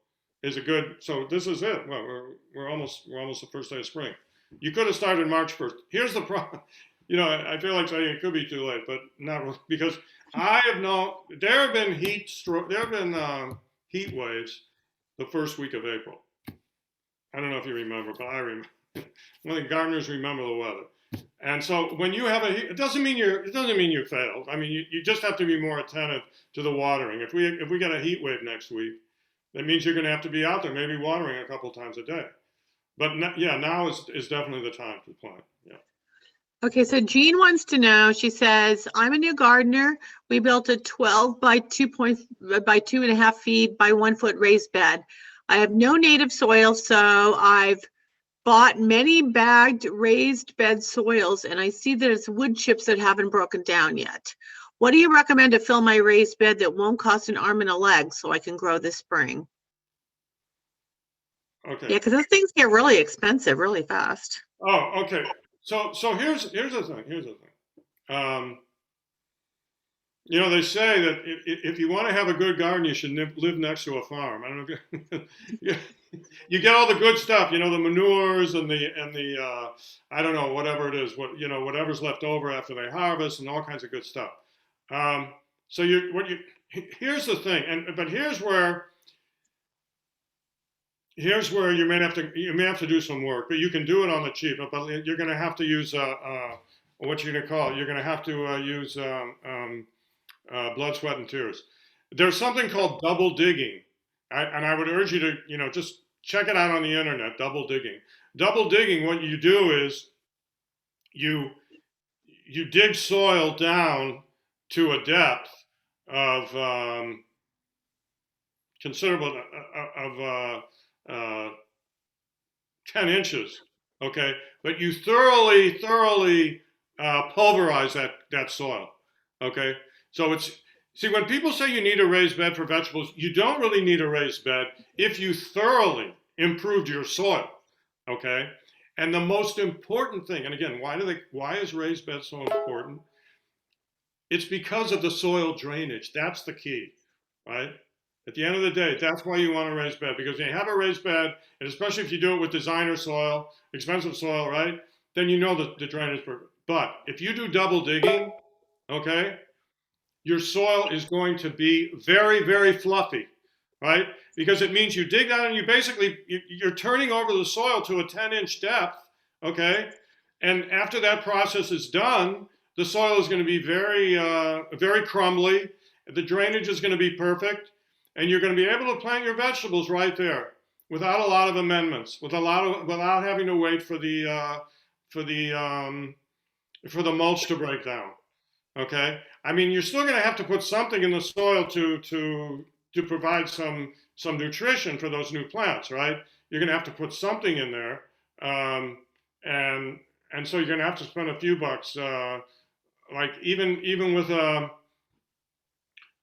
is a good. So this is it. Well, we're almost the first day of spring. You could have started March 1st. Here's the problem. You know, I feel like saying it could be too late, but not really, because there have been heat waves the first week of April. I don't know if you remember, but I remember. I think gardeners remember the weather. And so when you have it doesn't mean you failed. I mean, you just have to be more attentive to the watering. If we get a heat wave next week, that means you're going to have to be out there, maybe watering a couple times a day. But now is definitely the time to plant. Yeah. Okay, so Jean wants to know, she says, I'm a new gardener. We built a 12 by 2.5 feet by 1 foot raised bed. I have no native soil, so I've bought many bagged raised bed soils, and I see there's wood chips that haven't broken down yet. What do you recommend to fill my raised bed that won't cost an arm and a leg so I can grow this spring? Okay. Yeah, because those things get really expensive really fast. Oh, okay. So here's the thing. You know, they say that if you want to have a good garden, you should live next to a farm. I don't know if you get all the good stuff, you know, the manures and the I don't know, whatever it is, whatever's left over after they harvest and all kinds of good stuff. So here's the thing, but here's where you may have to do some work, but you can do it on the cheap. But you're going to have to use what you're going to call it. You're going to have to use blood, sweat, and tears. There's something called double digging, and I would urge you to just check it out on the internet. Double digging. Double digging. What you do is you dig soil down to a depth of considerable of 10 inches, okay? But you thoroughly pulverize that soil, okay? So when people say you need a raised bed for vegetables, you don't really need a raised bed if you thoroughly improved your soil, okay? And the most important thing, and again, why is raised bed so important? It's because of the soil drainage. That's the key, right? At the end of the day, that's why you want a raised bed, because when you have a raised bed, and especially if you do it with designer soil, expensive soil, right? Then you know the drainage is perfect. But if you do double digging, okay, your soil is going to be very, very fluffy, right? Because it means you dig down and you're turning over the soil to a 10-inch depth, okay? And after that process is done, the soil is going to be very, very crumbly. The drainage is going to be perfect. And you're going to be able to plant your vegetables right there without a lot of amendments, without having to wait for the mulch to break down. Okay, I mean, you're still going to have to put something in the soil to provide some nutrition for those new plants, right? You're going to have to put something in there, and so you're going to have to spend a few bucks, like even with a.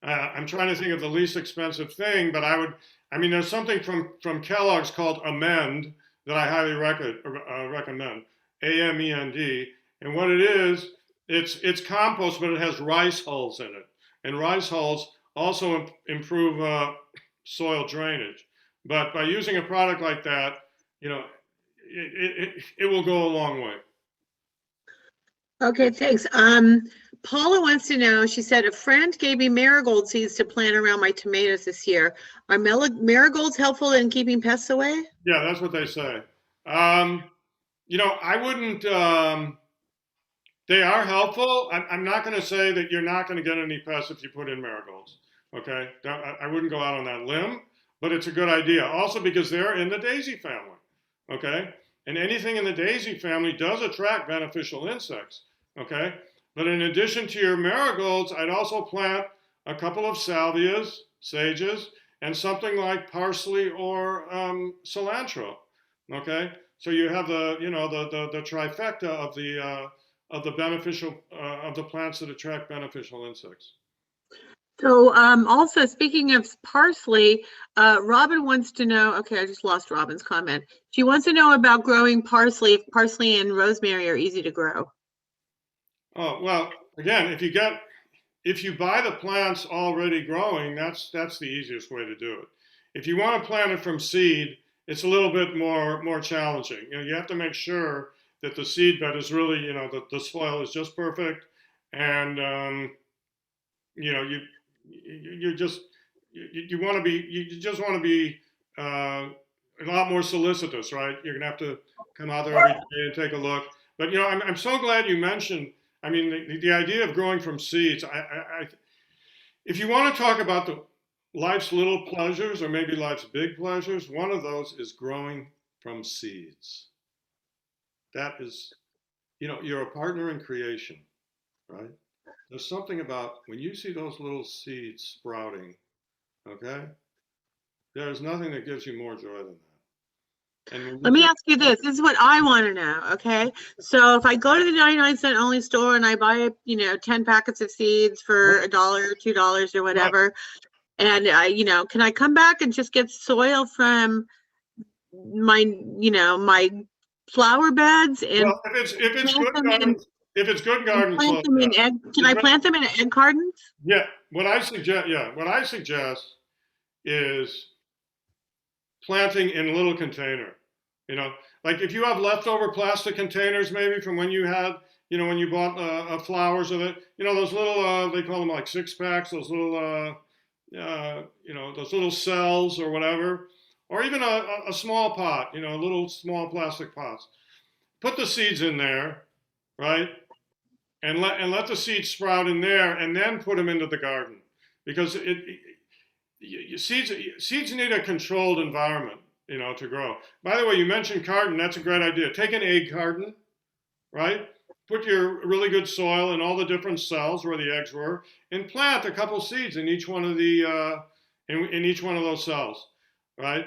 I'm trying to think of the least expensive thing, but there's something from Kellogg's called Amend that I highly recommend, AMEND. And what it is, it's compost, but it has rice hulls in it. And rice hulls also improve soil drainage. But by using a product like that, it will go a long way. Okay, thanks. Paula wants to know, she said, a friend gave me marigold seeds to plant around my tomatoes this year. Are marigolds helpful in keeping pests away? Yeah, that's what they say. I wouldn't, they are helpful. I'm not going to say that you're not going to get any pests if you put in marigolds, okay? I wouldn't go out on that limb, but it's a good idea. Also because they're in the daisy family, okay? And anything in the daisy family does attract beneficial insects, okay? But in addition to your marigolds, I'd also plant a couple of salvias, sages, and something like parsley or cilantro, okay? So you have the trifecta of the beneficial of the plants that attract beneficial insects. So also speaking of parsley, Robin wants to know, okay, I just lost Robin's comment. She wants to know about growing parsley, if parsley and rosemary are easy to grow. Oh, well, again, if you buy the plants already growing, that's the easiest way to do it. If you want to plant it from seed, it's a little bit more challenging. You have to make sure that the seed bed is really, that the soil is just perfect, and you know, you just you want to be you just want to be a lot more solicitous, right? You're gonna have to come out there every day and take a look. But I'm so glad you mentioned. I mean, the idea of growing from seeds. If you want to talk about the life's little pleasures or maybe life's big pleasures, one of those is growing from seeds. That is, you're a partner in creation, right? There's something about when you see those little seeds sprouting, okay? There's nothing that gives you more joy than that. And Let me ask you this. This is what I want to know, okay? So if I go to the 99-cent only store and I buy, 10 packets of seeds for $1 or $2 or whatever, and can I come back and just get soil from my, my flower beds and well, if it's good garden soil, can I plant them in egg cartons? yeah. What I suggest is planting in a little container. Like if you have leftover plastic containers, maybe from when you had, when you bought flowers of it, those little, they call them like 6-packs, those little, those little cells or whatever, or even a small pot, little small plastic pots. Put the seeds in there, right? And let the seeds sprout in there, and then put them into the garden, because seeds need a controlled environment, to grow. By the way, you mentioned carton. That's a great idea. Take an egg carton, right? Put your really good soil in all the different cells where the eggs were, and plant a couple seeds in each one of the in each one of those cells, right?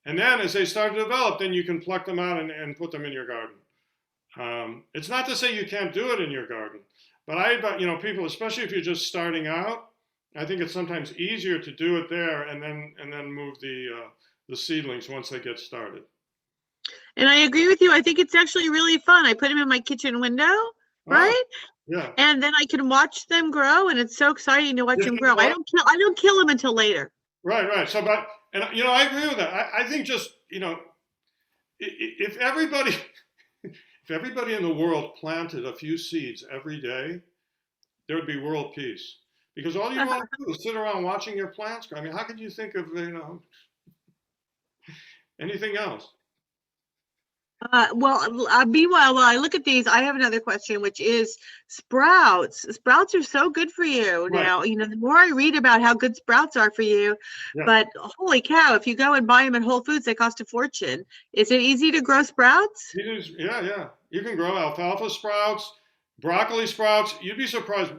And then as they start to develop, then you can pluck them out and put them in your garden. It's not to say you can't do it in your garden, but people, especially if you're just starting out, I think it's sometimes easier to do it there and then move the seedlings once they get started. And I agree with you. I think it's actually really fun. I put them in my kitchen window, right? Yeah. And then I can watch them grow, and it's so exciting to watch them grow. I don't kill them until later. Right. So, I agree with that. I think just, if everybody in the world planted a few seeds every day, there would be world peace. Because all you want to do is sit around watching your plants grow. I mean, how could you think of, anything else? Meanwhile, while I look at these, I have another question, which is sprouts. Sprouts are so good for you. Right. Now, the more I read about how good sprouts are for you, Yeah. But holy cow, if you go and buy them at Whole Foods, they cost a fortune. Is it easy to grow sprouts? Yeah. You can grow alfalfa sprouts, broccoli sprouts. You'd be surprised.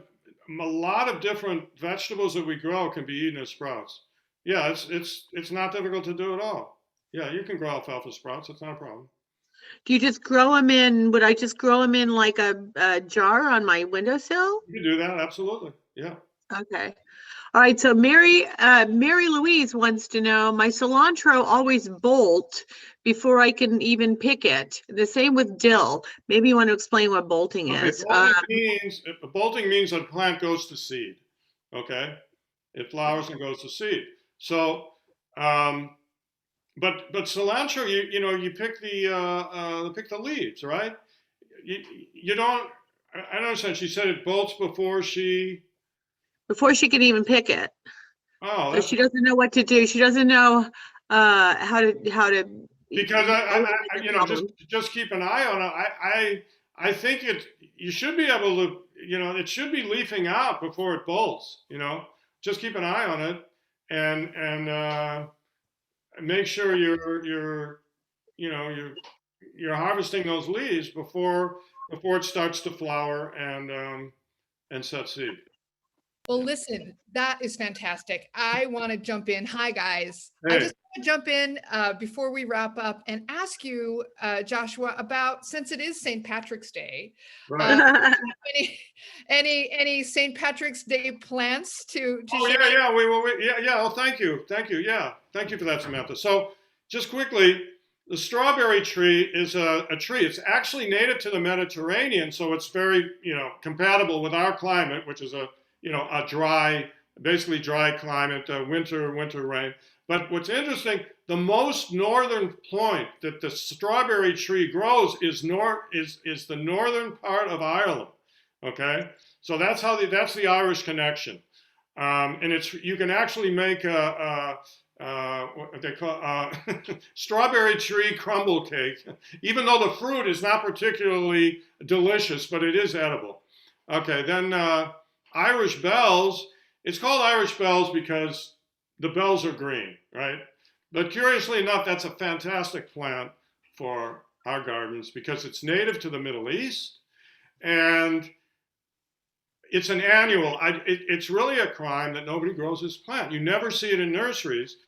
A lot of different vegetables that we grow can be eaten as sprouts. Yeah, it's not difficult to do at all. Yeah, you can grow alfalfa sprouts. It's not a problem. Do you just grow them in? Would I just grow them in like a jar on my windowsill? You can do that, absolutely. Yeah. Okay. All right. So Mary Louise wants to know, my cilantro always bolt before I can even pick it. The same with dill. Maybe you want to explain what bolting is. Bolting means that a plant goes to seed. Okay, it flowers and goes to seed. So, but cilantro, you pick the leaves, right? You don't. I don't understand. She said it bolts before she can even pick it. Oh, so she doesn't know what to do. She doesn't know how to. Because just keep an eye on it. I think you should be able to, it should be leafing out before it bolts. Just keep an eye on it and make sure you're harvesting those leaves before it starts to flower and set seed. Well, listen, that is fantastic. I want to jump in. Hi, guys. I Hey, just want to jump in before we wrap up and ask you, Joshua, about, since it is St. Patrick's Day, right. any St. Patrick's Day plans to Oh, share? yeah. Oh, thank you. Yeah. Thank you for that, Samantha. So just quickly, the strawberry tree is a tree. It's actually native to the Mediterranean, so it's very, compatible with our climate, which is a dry, basically dry climate, winter rain. But what's interesting, the most northern point that the strawberry tree grows is the northern part of Ireland. Okay, so that's the Irish connection, and you can actually make what they call strawberry tree crumble cake, even though the fruit is not particularly delicious, but it is edible. Okay, then Irish bells. It's called Irish bells because the bells are green, right? But curiously enough, that's a fantastic plant for our gardens because it's native to the Middle East, and it's an annual. It's really a crime that nobody grows this plant. You never see it in nurseries,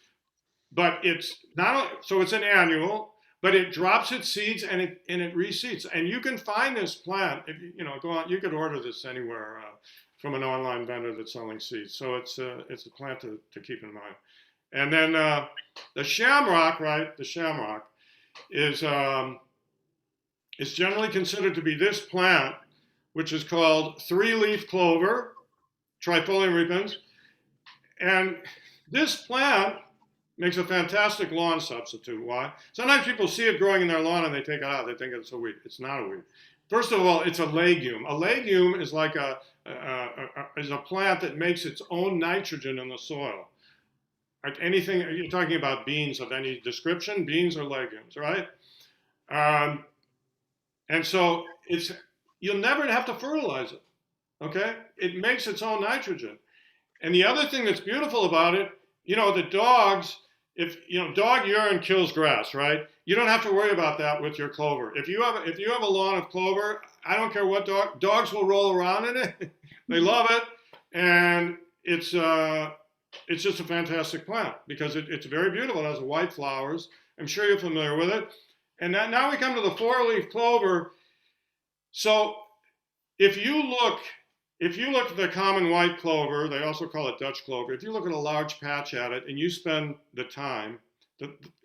but it's not. So it's an annual, but it drops its seeds and it reseeds. And you can find this plant if you go on. You could order this anywhere from an online vendor that's selling seeds. So it's a plant to keep in mind. And then the shamrock, right? The shamrock is generally considered to be this plant, which is called three-leaf clover, trifolium repens. And this plant makes a fantastic lawn substitute. Why? Sometimes people see it growing in their lawn and they take it out. They think it's a weed. It's not a weed. First of all, it's a legume. A legume is like a plant that makes its own nitrogen in the soil. Like anything, you're talking about beans of any description, beans are legumes, right? And so you'll never have to fertilize it, okay? It makes its own nitrogen. And the other thing that's beautiful about it, the dogs, dog urine kills grass, right? You don't have to worry about that with your clover. If you have a lawn of clover, I don't care what dogs will roll around in it. They love it. And it's just a fantastic plant because it's very beautiful. It has white flowers. I'm sure you're familiar with it. And now we come to the four-leaf clover. So if you look at the common white clover, they also call it Dutch clover. If you look at a large patch at it and you spend the time,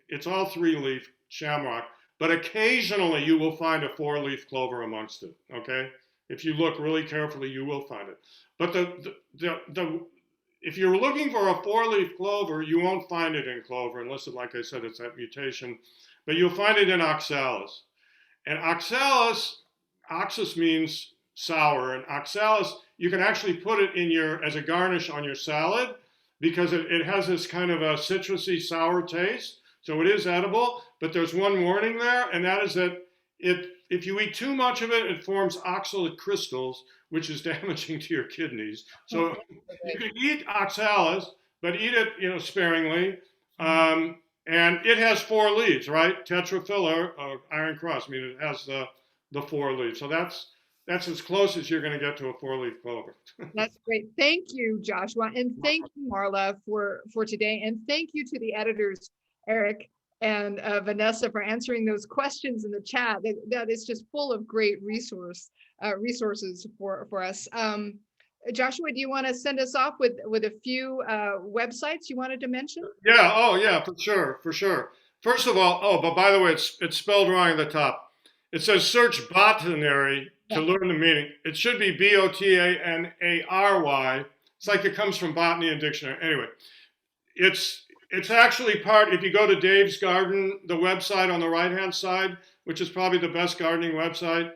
it's all three-leaf shamrock, but occasionally you will find a four-leaf clover amongst it, okay? If you look really carefully, you will find it. But if you're looking for a four-leaf clover, you won't find it in clover unless, like I said, it's that mutation. But you'll find it in oxalis. And oxalis means sour, and oxalis, you can actually put it as a garnish on your salad because it has this kind of a citrusy sour taste. So it is edible, but there's one warning there, and that is that if you eat too much of it, it forms oxalate crystals, which is damaging to your kidneys. So you can eat oxalis, but eat it, sparingly. And it has four leaves, right? Tetraphylla, iron cross. I mean, it has the four leaves. So that's as close as you're going to get to a four-leaf clover. That's great. Thank you, Joshua. And thank you, Marla, for today. And thank you to the editors, Eric and Vanessa, for answering those questions in the chat. That is just full of great resources for us. Joshua, do you want to send us off with a few websites you wanted to mention? Yeah. Oh, yeah, for sure. First of all, but by the way, it's spelled wrong at the top. It says search botanary to learn the meaning. It should be Botanary. It's like it comes from botany and dictionary. Anyway, it's actually part, if you go to Dave's Garden, the website on the right-hand side, which is probably the best gardening website,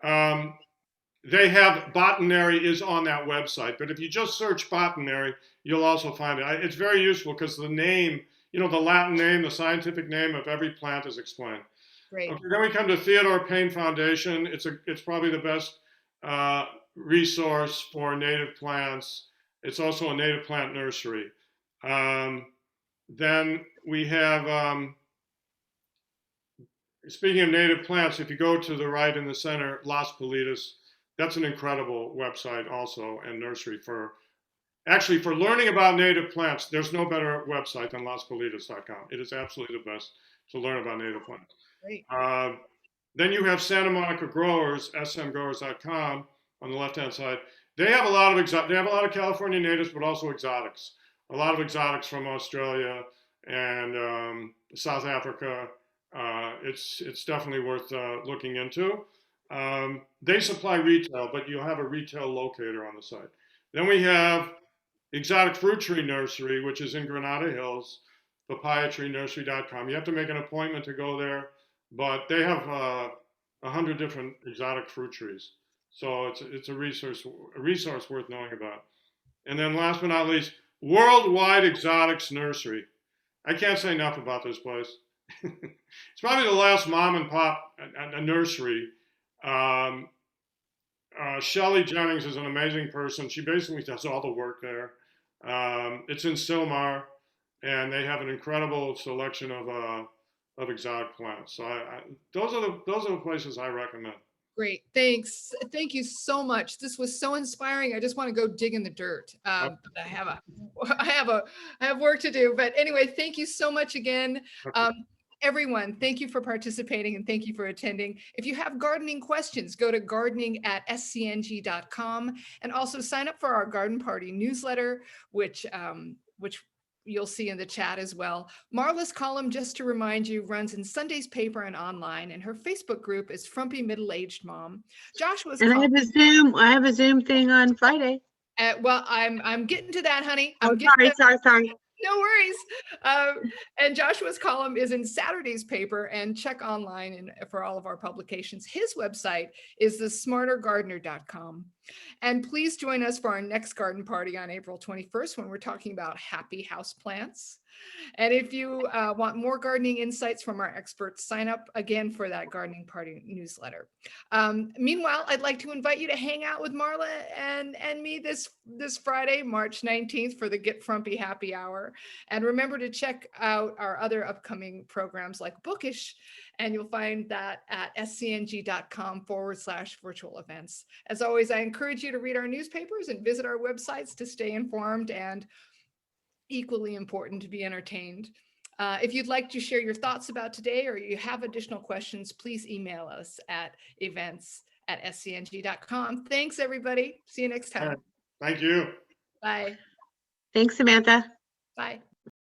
they have botanary is on that website. But if you just search botanary, you'll also find it. It's very useful because the name, the Latin name, the scientific name of every plant is explained. Great. Okay, then we come to Theodore Payne Foundation. It's probably the best resource for native plants. It's also a native plant nursery. Then we have, speaking of native plants, if you go to the right in the center, Las Politas, that's an incredible website also and nursery for Actually, for learning about native plants, there's no better website than laspolitas.com. It is absolutely the best to learn about native plants. Great. Then you have Santa Monica Growers, smgrowers.com on the left-hand side. They have a lot of California natives, but also exotics. A lot of exotics from Australia and South Africa. It's definitely worth looking into. They supply retail, but you'll have a retail locator on the site. Then we have Exotic Fruit Tree Nursery, which is in Granada Hills, papayatreenursery.com. You have to make an appointment to go there, but they have 100 different exotic fruit trees. So it's a resource worth knowing about. And then last but not least, Worldwide Exotics Nursery. I can't say enough about this place. It's probably the last mom and pop a nursery. Shelley Jennings is an amazing person. She basically does all the work there. It's in Sylmar, and they have an incredible selection of exotic plants. So those are the places I recommend. Great. Thanks. Thank you so much. This was so inspiring. I just want to go dig in the dirt. But I have work to do. But anyway, thank you so much again. Everyone, thank you for participating and thank you for attending. If you have gardening questions, go to gardening@scng.com and also sign up for our Garden Party newsletter, which you'll see in the chat as well. Marla's column, just to remind you, runs in Sunday's paper and online, and her Facebook group is Frumpy Middle-Aged Mom. Joshua's and column, I have a Zoom thing on Friday. Well, I'm getting to that, honey. Sorry. No worries. And Joshua's column is in Saturday's paper, and check online for all of our publications. His website is thesmartergardener.com. And please join us for our next garden party on April 21st when we're talking about happy houseplants. And if you want more gardening insights from our experts, sign up again for that Gardening Party newsletter. Meanwhile, I'd like to invite you to hang out with Marla and me this Friday, March 19th for the Get Frumpy Happy Hour. And remember to check out our other upcoming programs like Bookish, and you'll find that at scng.com/virtual events. As always, I encourage you to read our newspapers and visit our websites to stay informed, and equally important, to be entertained. If you'd like to share your thoughts about today or you have additional questions, please email us at events@scng.com. Thanks, everybody. See you next time. Thank you. Bye. Thanks, Samantha. Bye.